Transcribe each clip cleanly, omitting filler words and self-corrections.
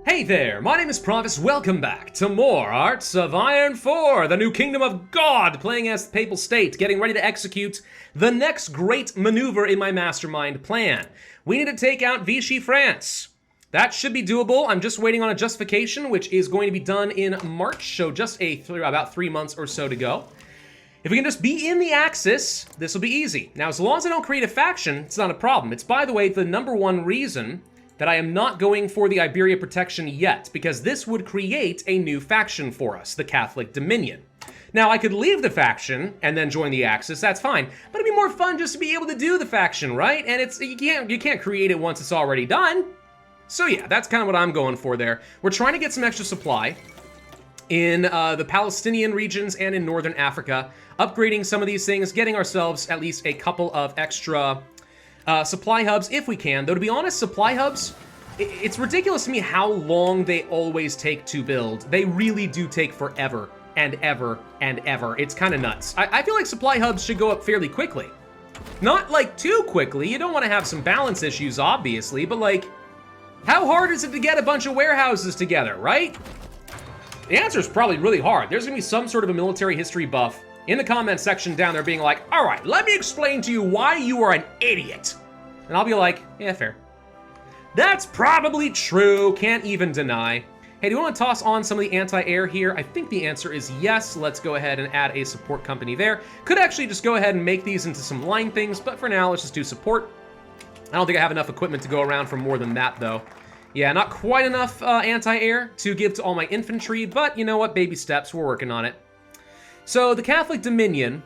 Hey there, my name is Pravus. Welcome back to more Hearts of Iron 4, the new kingdom of God, playing as the Papal State, getting ready to execute the next great maneuver in my mastermind plan. We need to take out Vichy France. That should be doable. I'm just waiting on a justification, which is going to be done in March, so just about 3 months or so to go. If we can just be in the Axis, this will be easy. Now, as long as I don't create a faction, it's not a problem. It's, by the way, the #1 reason that I am not going for the Iberia protection yet, because this would create a new faction for us, the Catholic Dominion. Now, I could leave the faction and then join the Axis, that's fine, but it'd be more fun just to be able to do the faction, right? And you can't create it once it's already done. So yeah, that's kind of what I'm going for there. We're trying to get some extra supply in the Palestinian regions and in Northern Africa, upgrading some of these things, getting ourselves at least a couple of extra supply hubs, if we can. Though, to be honest, supply hubs, it's ridiculous to me how long they always take to build. They really do take forever and ever and ever. It's kind of nuts. I feel like supply hubs should go up fairly quickly. Not, like, too quickly. You don't want to have some balance issues, obviously, but, like, how hard is it to get a bunch of warehouses together, right? The answer is probably really hard. There's going to be some sort of a military history buff in the comment section down there being like, all right, let me explain to you why you are an idiot. And I'll be like, yeah, fair. That's probably true, can't even deny. Hey, do you want to toss on some of the anti-air here? I think the answer is yes. Let's go ahead and add a support company there. Could actually just go ahead and make these into some line things, but for now, let's just do support. I don't think I have enough equipment to go around for more than that, though. Yeah, not quite enough anti-air to give to all my infantry, but you know what? Baby steps, we're working on it. So the Catholic Dominion,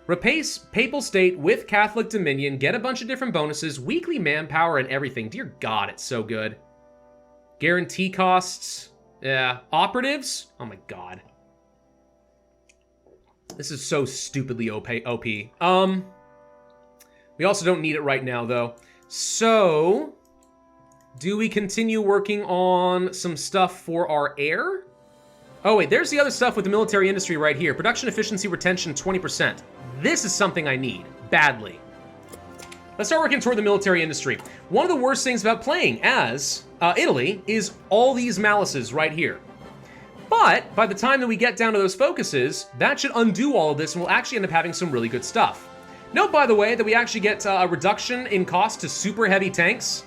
replace Papal State with Catholic Dominion, get a bunch of different bonuses, weekly manpower and everything. Dear God, it's so good. Guarantee costs, yeah. Operatives, oh my God. This is so stupidly OP. We also don't need it right now, though. So, do we continue working on some stuff for our air? Oh wait, there's the other stuff with the military industry right here. Production efficiency retention 20%. This is something I need, badly. Let's start working toward the military industry. One of the worst things about playing as Italy is all these malices right here. But by the time that we get down to those focuses, that should undo all of this and we'll actually end up having some really good stuff. Note, by the way, that we actually get a reduction in cost to super heavy tanks.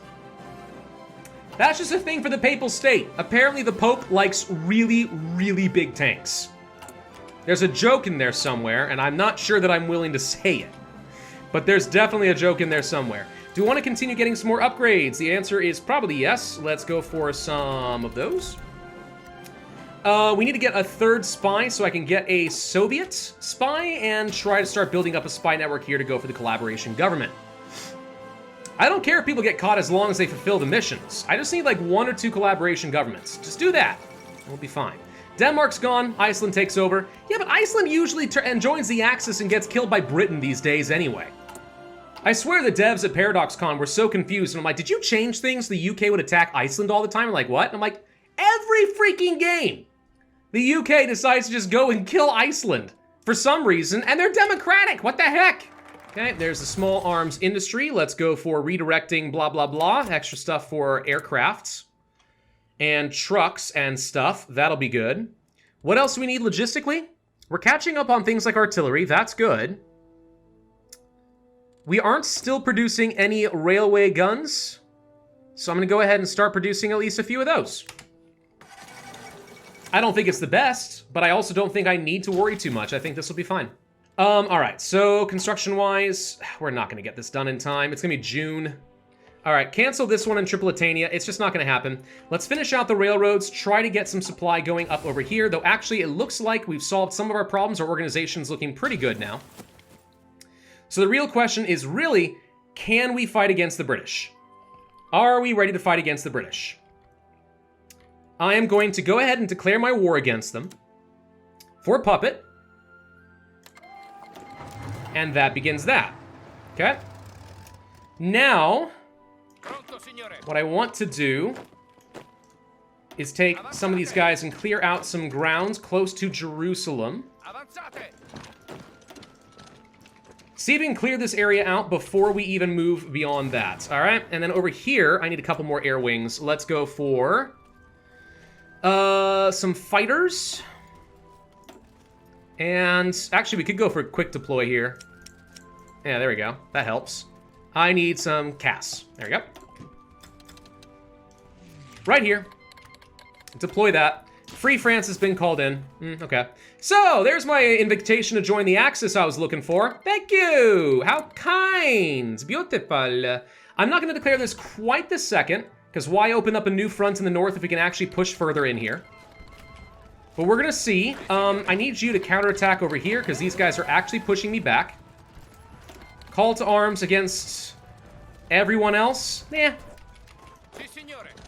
That's just a thing for the Papal State. Apparently the Pope likes really, really big tanks. There's a joke in there somewhere, and I'm not sure that I'm willing to say it. But there's definitely a joke in there somewhere. Do we want to continue getting some more upgrades? The answer is probably yes. Let's go for some of those. We need to get a third spy so I can get a Soviet spy and try to start building up a spy network here to go for the collaboration government. I don't care if people get caught as long as they fulfill the missions. I just need like 1 or 2 collaboration governments. Just do that. We'll be fine. Denmark's gone. Iceland takes over. Yeah, but Iceland usually joins the Axis and gets killed by Britain these days anyway. I swear the devs at ParadoxCon were so confused. And I'm like, did you change things so the UK would attack Iceland all the time? I'm like, what? And I'm like, every freaking game, the UK decides to just go and kill Iceland for some reason. And they're democratic. What the heck? Okay, there's the small arms industry. Let's go for redirecting blah, blah, blah. Extra stuff for aircrafts and trucks and stuff. That'll be good. What else do we need logistically? We're catching up on things like artillery. That's good. We aren't still producing any railway guns. So I'm going to go ahead and start producing at least a few of those. I don't think it's the best, but I also don't think I need to worry too much. I think this will be fine. All right, so construction-wise, we're not gonna get this done in time. It's gonna be June. All right, cancel this one in Tripolitania. It's just not gonna happen. Let's finish out the railroads, try to get some supply going up over here, though actually it looks like we've solved some of our problems. Our organization's looking pretty good now. So the real question is really, can we fight against the British? Are we ready to fight against the British? I am going to go ahead and declare my war against them for Puppet. And that begins that. Okay? Now, what I want to do is take some of these guys and clear out some grounds close to Jerusalem. See if we can clear this area out before we even move beyond that. All right? And then over here, I need a couple more air wings. Let's go for Some fighters. And actually, we could go for a quick deploy here. Yeah, there we go. That helps. I need some CAS. There we go. Right here. Deploy that. Free France has been called in. Okay. So, there's my invitation to join the Axis I was looking for. Thank you! How kind! Beautiful. I'm not going to declare this quite this second, because why open up a new front in the north if we can actually push further in here? But we're going to see. I need you to counterattack over here, because these guys are actually pushing me back. Call to arms against everyone else? Nah.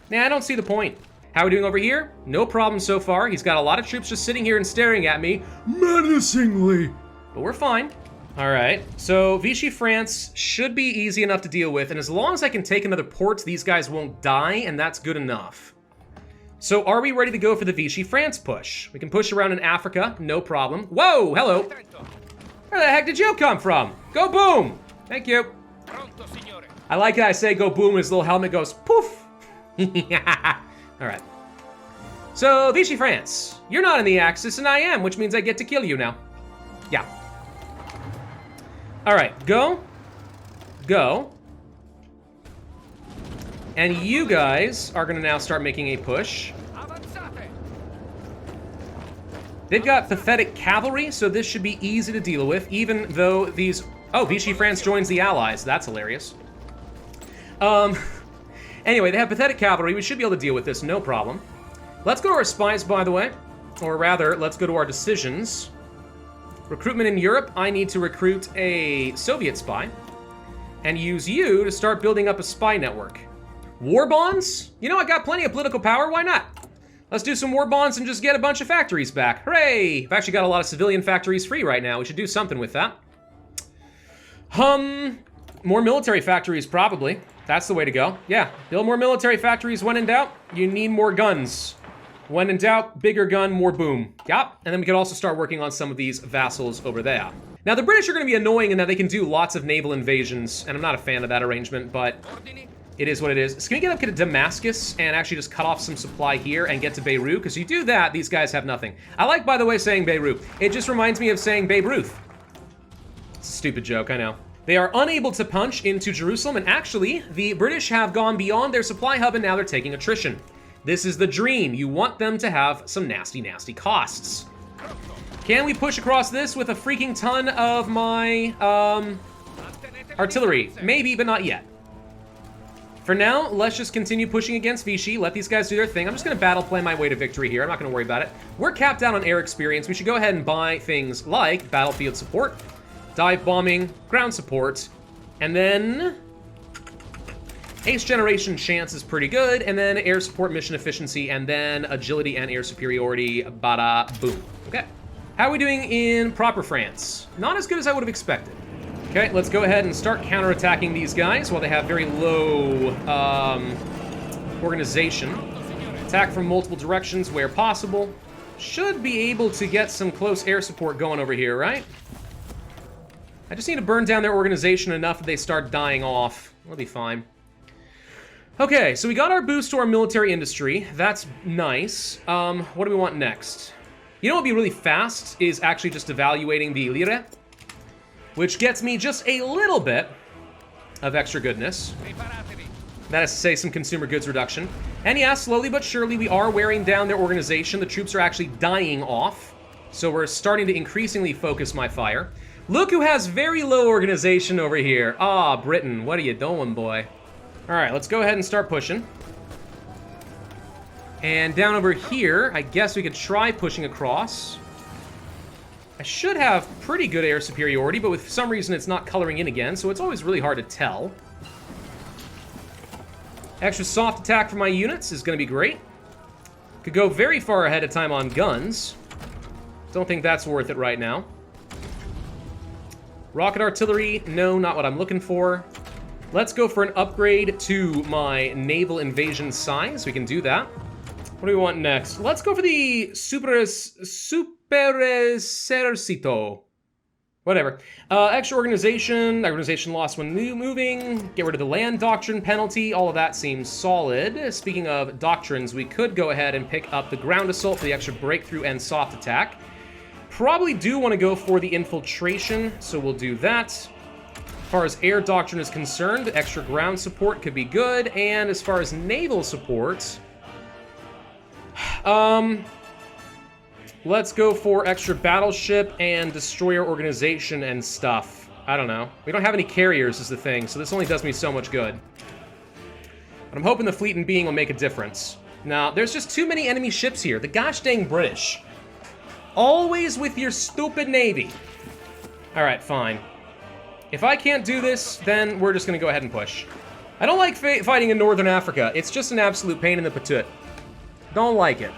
Nah, I don't see the point. How are we doing over here? No problem so far. He's got a lot of troops just sitting here and staring at me menacingly. But we're fine. All right, so Vichy France should be easy enough to deal with, and as long as I can take another port, these guys won't die, and that's good enough. So are we ready to go for the Vichy France push? We can push around in Africa, no problem. Whoa, hello. Where the heck did you come from? Go boom. Thank you. I like how I say go boom, and his little helmet goes poof. All right. So, Vichy France, you're not in the Axis, and I am, which means I get to kill you now. Yeah. All right, go. Go. And you guys are going to now start making a push. They've got pathetic cavalry, so this should be easy to deal with, even though these... Oh, Vichy France joins the Allies. That's hilarious. Anyway, they have pathetic cavalry. We should be able to deal with this, no problem. Let's go to our spies, by the way. Or rather, let's go to our decisions. Recruitment in Europe. I need to recruit a Soviet spy. And use you to start building up a spy network. War bonds? You know, I got plenty of political power. Why not? Let's do some war bonds and just get a bunch of factories back. Hooray! I've actually got a lot of civilian factories free right now. We should do something with that. More military factories, probably. That's the way to go. Yeah, build more military factories when in doubt. You need more guns. When in doubt, bigger gun, more boom. Yep, and then we can also start working on some of these vassals over there. Now, the British are going to be annoying in that they can do lots of naval invasions, and I'm not a fan of that arrangement, but it is what it is. So can we get up to Damascus and actually just cut off some supply here and get to Beirut? Because you do that, these guys have nothing. I like, by the way, saying Beirut. It just reminds me of saying Babe Ruth. It's a stupid joke, I know. They are unable to punch into Jerusalem, and actually, the British have gone beyond their supply hub, and now they're taking attrition. This is the dream. You want them to have some nasty, nasty costs. Can we push across this with a freaking ton of my artillery? Maybe, but not yet. For now, let's just continue pushing against Vichy. Let these guys do their thing. I'm just going to battle play my way to victory here. I'm not going to worry about it. We're capped out on air experience. We should go ahead and buy things like battlefield support, dive bombing, ground support, and then ace generation chance is pretty good, and then air support mission efficiency, and then agility and air superiority, bada boom. Okay. How are we doing in proper France? Not as good as I would have expected. Okay, let's go ahead and start counterattacking these guys while they have very low organization. Attack from multiple directions where possible. Should be able to get some close air support going over here, right? I just need to burn down their organization enough that they start dying off. We'll be fine. Okay, so we got our boost to our military industry. That's nice. What do we want next? You know what would be really fast is actually just evaluating the lire, which gets me just a little bit of extra goodness. That is to say, some consumer goods reduction. And yeah, slowly but surely, we are wearing down their organization. The troops are actually dying off. So we're starting to increasingly focus my fire. Look who has very low organization over here. Ah, Britain, what are you doing, boy? All right, let's go ahead and start pushing. And down over here, I guess we could try pushing across. I should have pretty good air superiority, but with some reason it's not coloring in again, so it's always really hard to tell. Extra soft attack for my units is going to be great. Could go very far ahead of time on guns. Don't think that's worth it right now. Rocket artillery, no, not what I'm looking for. Let's go for an upgrade to my naval invasion size. We can do that. What do we want next? Let's go for the Super Esercito. Whatever. Extra organization. Organization lost when moving. Get rid of the land doctrine penalty. All of that seems solid. Speaking of doctrines, we could go ahead and pick up the ground assault for the extra breakthrough and soft attack. Probably do want to go for the infiltration, so we'll do that. As far as air doctrine is concerned, extra ground support could be good. And as far as naval support, let's go for extra battleship and destroyer organization and stuff. I don't know. We don't have any carriers is the thing, so this only does me so much good. But I'm hoping the fleet and being will make a difference. Now, there's just too many enemy ships here. The gosh dang British. Always with your stupid navy. Alright, fine. If I can't do this, then we're just going to go ahead and push. I don't like fighting in Northern Africa. It's just an absolute pain in the patut. Don't like it.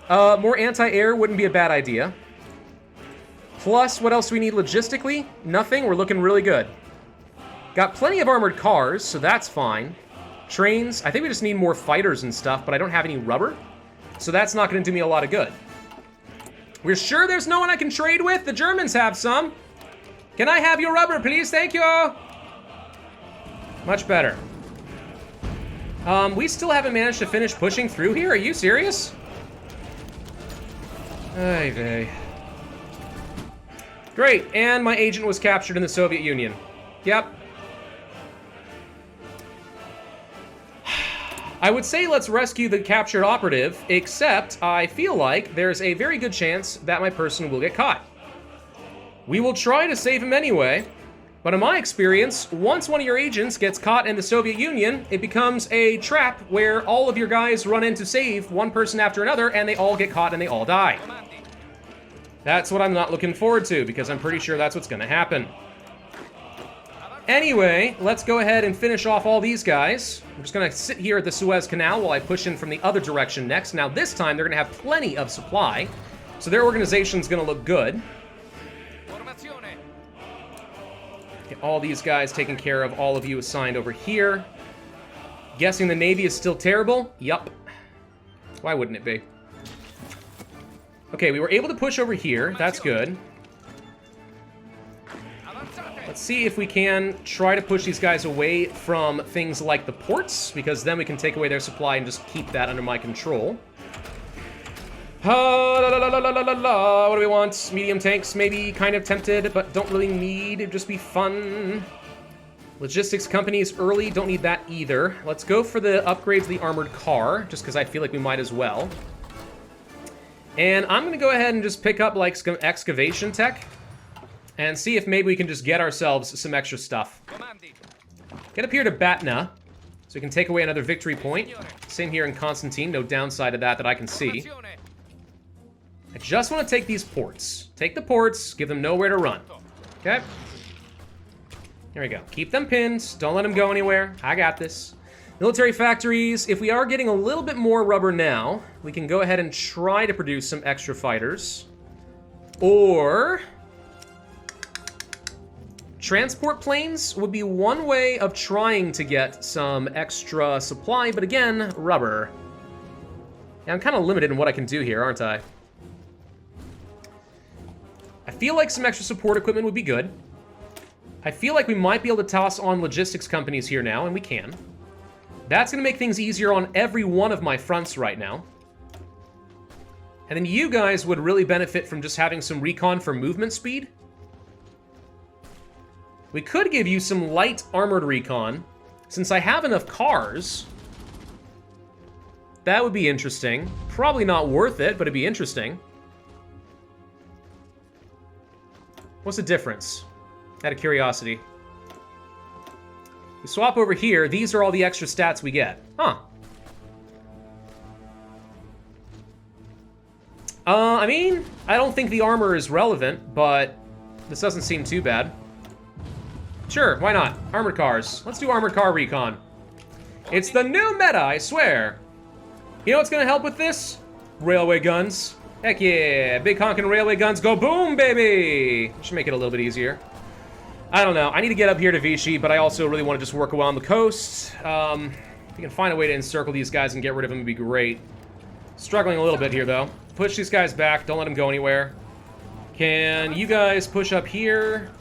More anti-air wouldn't be a bad idea. Plus, what else do we need logistically? Nothing. We're looking really good. Got plenty of armored cars, so that's fine. Trains. I think we just need more fighters and stuff, but I don't have any rubber. So that's not going to do me a lot of good. We're sure there's no one I can trade with? The Germans have some. Can I have your rubber, please? Thank you. Much better. We still haven't managed to finish pushing through here. Are you serious? Ay vey. Great, and my agent was captured in the Soviet Union. Yep. I would say let's rescue the captured operative, except I feel like there's a very good chance that my person will get caught. We will try to save him anyway, but in my experience, once one of your agents gets caught in the Soviet Union, it becomes a trap where all of your guys run in to save one person after another, and they all get caught and they all die. That's what I'm not looking forward to, because I'm pretty sure that's what's going to happen. Anyway, let's go ahead and finish off all these guys. I'm just going to sit here at the Suez Canal while I push in from the other direction next. Now this time, they're going to have plenty of supply, so their organization's going to look good. Get all these guys taken care of, all of you assigned over here. Guessing the Navy is still terrible? Yup. Why wouldn't it be? Okay, we were able to push over here. That's good. Let's see if we can try to push these guys away from things like the ports, because then we can take away their supply and just keep that under my control. What do we want? Medium tanks, maybe. Kind of tempted, but don't really need. It'd just be fun. Logistics companies early, don't need that either. Let's go for the upgrades of the armored car, just because I feel like we might as well. And I'm going to go ahead and just pick up, like, some excavation tech. And see if maybe we can just get ourselves some extra stuff. Get up here to Batna, so we can take away another victory point. Same here in Constantine, no downside to that I can see. I just want to take these ports. Take the ports, give them nowhere to run. Okay? Here we go. Keep them pinned, don't let them go anywhere. I got this. Military factories, if we are getting a little bit more rubber now, we can go ahead and try to produce some extra fighters. Or transport planes would be one way of trying to get some extra supply, but again, rubber. Yeah, I'm kind of limited in what I can do here, aren't I? I feel like some extra support equipment would be good. I feel like we might be able to toss on logistics companies here now, and we can. That's going to make things easier on every one of my fronts right now. And then you guys would really benefit from just having some recon for movement speed. We could give you some light armored recon. Since I have enough cars, that would be interesting. Probably not worth it, but it'd be interesting. What's the difference? Out of curiosity. We swap over here. These are all the extra stats we get. Huh. I mean, I don't think the armor is relevant, but this doesn't seem too bad. Sure, why not? Armored cars. Let's do armored car recon. It's the new meta, I swear. You know what's gonna help with this? Railway guns. Heck yeah, big honking railway guns go boom, baby! Should make it a little bit easier. I don't know, I need to get up here to Vichy, but I also really want to just work around the coast. If you can find a way to encircle these guys and get rid of them, would be great. Struggling a little bit here, though. Push these guys back, don't let them go anywhere. Can you guys push up here?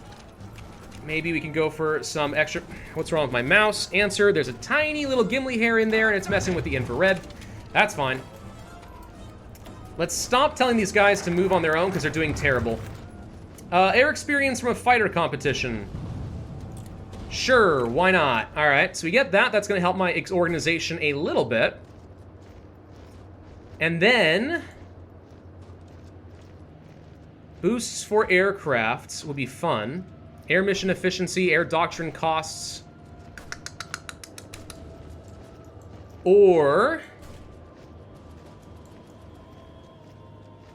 Maybe we can go for some extra... What's wrong with my mouse? Answer, there's a tiny little Gimli hair in there, and it's messing with the infrared. That's fine. Let's stop telling these guys to move on their own, because they're doing terrible. Air experience from a fighter competition. Sure, why not? Alright, so we get that. That's going to help my organization a little bit. And then... boosts for aircrafts will be fun. Air mission efficiency, air doctrine costs. Or...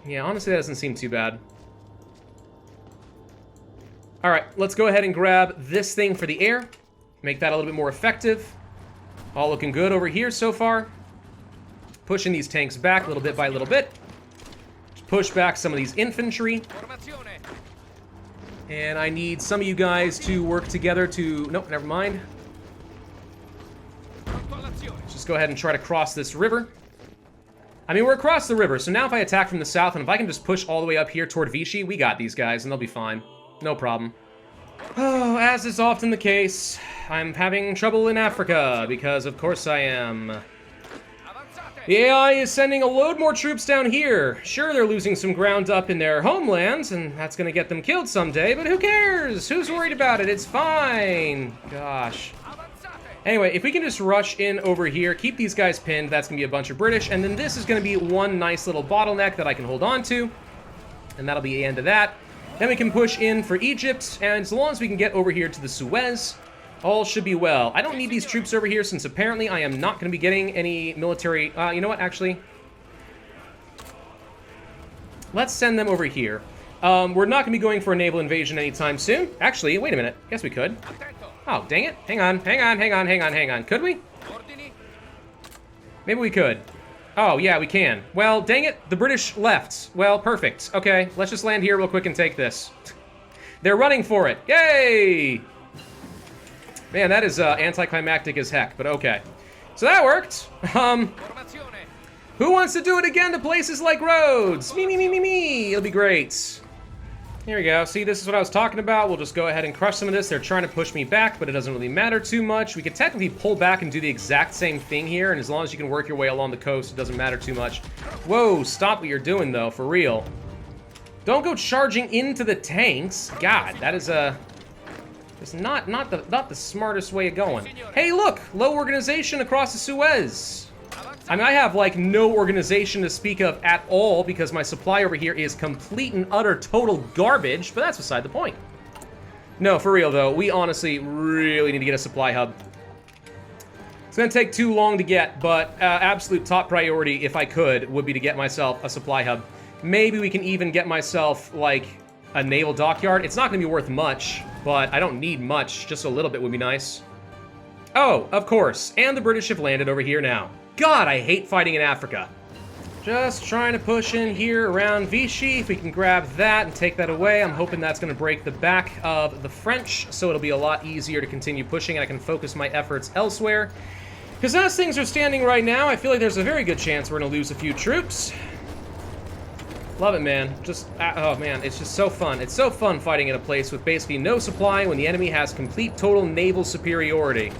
yeah, honestly, that doesn't seem too bad. Alright, let's go ahead and grab this thing for the air. Make that a little bit more effective. All looking good over here so far. Pushing these tanks back a little bit by little bit. Push back some of these infantry. And I need some of you guys to work together to... nope, never mind. Let's just go ahead and try to cross this river. I mean, we're across the river, so now if I attack from the south, and if I can just push all the way up here toward Vichy, we got these guys, and they'll be fine. No problem. Oh, as is often the case, I'm having trouble in Africa, because of course I am. The AI is sending a load more troops down here. Sure, they're losing some ground up in their homelands, and that's gonna get them killed someday, but who cares? Who's worried about it? It's fine. Gosh. Anyway, if we can just rush in over here, keep these guys pinned, that's gonna be a bunch of British, and then this is gonna be one nice little bottleneck that I can hold on to, and that'll be the end of that. Then we can push in for Egypt, and as long as we can get over here to the Suez, all should be well. I don't need these troops over here since apparently I am not going to be getting any military... you know what, actually? Let's send them over here. We're not going to be going for a naval invasion anytime soon. Actually, wait a minute. Guess we could. Oh, dang it. Hang on. Could we? Maybe we could. Oh, yeah, we can. Well, dang it. The British left. Well, perfect. Okay, let's just land here real quick and take this. They're running for it. Yay! Man, that is anticlimactic as heck, but okay. So that worked. Who wants to do it again to places like Rhodes? Me. It'll be great. Here we go. See, this is what I was talking about. We'll just go ahead and crush some of this. They're trying to push me back, but it doesn't really matter too much. We could technically pull back and do the exact same thing here, and as long as you can work your way along the coast, it doesn't matter too much. Whoa, stop what you're doing, though, for real. Don't go charging into the tanks. God, that is it's not the smartest way of going. Hey, look! Low organization across the Suez. I mean, I have, like, no organization to speak of at all because my supply over here is complete and utter total garbage, but that's beside the point. No, for real, though, we honestly really need to get a supply hub. It's gonna take too long to get, but absolute top priority, if I could, would be to get myself a supply hub. Maybe we can even get myself, like, a naval dockyard. It's not gonna be worth much, but I don't need much. Just a little bit would be nice. Oh, of course. And the British have landed over here now. God, I hate fighting in Africa. Just trying to push in here around Vichy. If we can grab that and take that away, I'm hoping that's going to break the back of the French, so it'll be a lot easier to continue pushing, and I can focus my efforts elsewhere. Because as things are standing right now, I feel like there's a very good chance we're going to lose a few troops. Love it, man. Just, oh man, it's just so fun. It's so fun fighting in a place with basically no supply when the enemy has complete total naval superiority.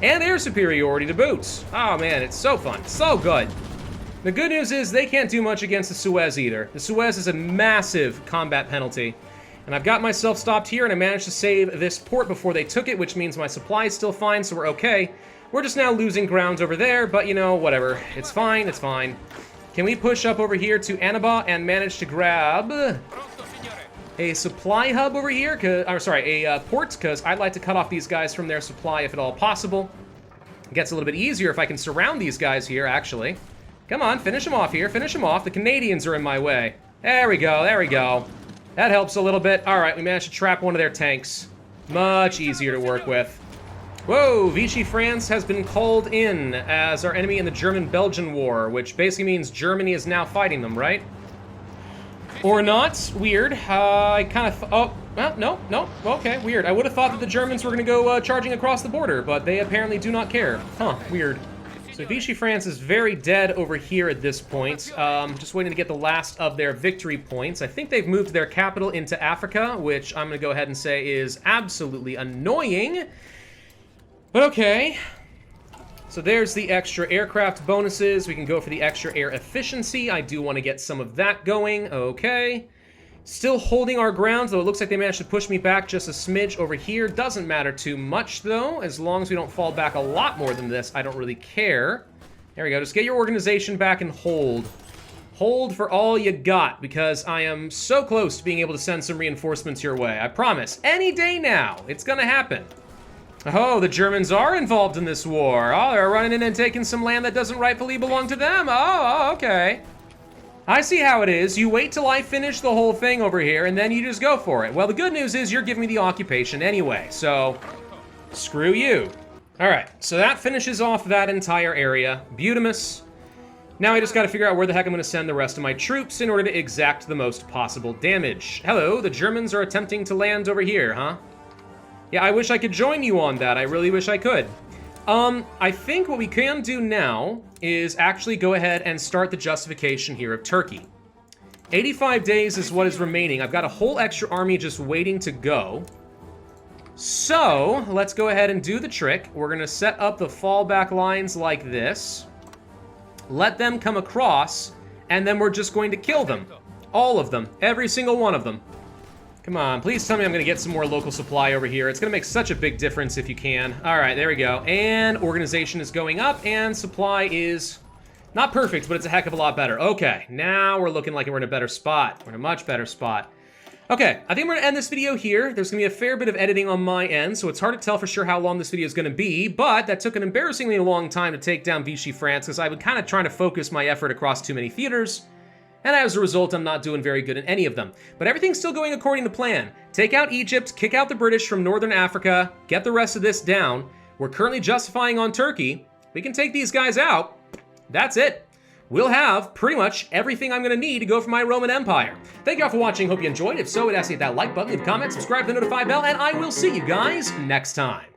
And air superiority to boot. Oh man, it's so fun. So good. The good news is they can't do much against the Suez either. The Suez is a massive combat penalty. And I've got myself stopped here and I managed to save this port before they took it, which means my supply is still fine, so we're okay. We're just now losing ground over there, but you know, whatever. It's fine, it's fine. Can we push up over here to Annaba and manage to grab a supply hub over here? A port, because I'd like to cut off these guys from their supply if at all possible. It gets a little bit easier if I can surround these guys here, actually. Come on, finish them off here, finish them off. The Canadians are in my way. There we go, there we go. That helps a little bit. All right, we managed to trap one of their tanks. Much easier to work with. Whoa, Vichy France has been called in as our enemy in the German-Belgian War, which basically means Germany is now fighting them, right? Or not. Weird. I kind of... oh, well, no. Okay, weird. I would have thought that the Germans were going to go charging across the border, but they apparently do not care. Huh, weird. So Vichy France is very dead over here at this point. Just waiting to get the last of their victory points. I think they've moved their capital into Africa, which I'm going to go ahead and say is absolutely annoying. But okay. So there's the extra aircraft bonuses. We can go for the extra air efficiency. I do want to get some of that going. Okay. Still holding our ground, though it looks like they managed to push me back just a smidge over here. Doesn't matter too much, though. As long as we don't fall back a lot more than this, I don't really care. There we go. Just get your organization back and hold. Hold for all you got, because I am so close to being able to send some reinforcements your way. I promise. Any day now, it's gonna happen. Oh, the Germans are involved in this war. Oh, they're running in and taking some land that doesn't rightfully belong to them. Oh, okay. I see how it is. You wait till I finish the whole thing over here, and then you just go for it. Well, the good news is you're giving me the occupation anyway, so screw you. All right, so that finishes off that entire area. Beautimus. Now I just got to figure out where the heck I'm going to send the rest of my troops in order to exact the most possible damage. Hello, the Germans are attempting to land over here, huh? Yeah, I wish I could join you on that. I really wish I could. I think what we can do now is actually go ahead and start the justification here of Turkey. 85 days is what is remaining. I've got a whole extra army just waiting to go. So, let's go ahead and do the trick. We're going to set up the fallback lines like this. Let them come across, and then we're just going to kill them. All of them. Every single one of them. Come on, please tell me I'm going to get some more local supply over here. It's going to make such a big difference if you can. All right, there we go. And organization is going up, and supply is not perfect, but it's a heck of a lot better. Okay, now we're looking like we're in a better spot. We're in a much better spot. Okay, I think I'm going to end this video here. There's going to be a fair bit of editing on my end, so it's hard to tell for sure how long this video is going to be, but that took an embarrassingly long time to take down Vichy France, because I was kind of trying to focus my effort across too many theaters. And as a result, I'm not doing very good in any of them. But everything's still going according to plan. Take out Egypt, kick out the British from Northern Africa, get the rest of this down. We're currently justifying on Turkey. We can take these guys out. That's it. We'll have pretty much everything I'm going to need to go for my Roman Empire. Thank you all for watching. Hope you enjoyed. If so, I'd ask you to hit that like button, leave a comment, subscribe to the notify bell, and I will see you guys next time.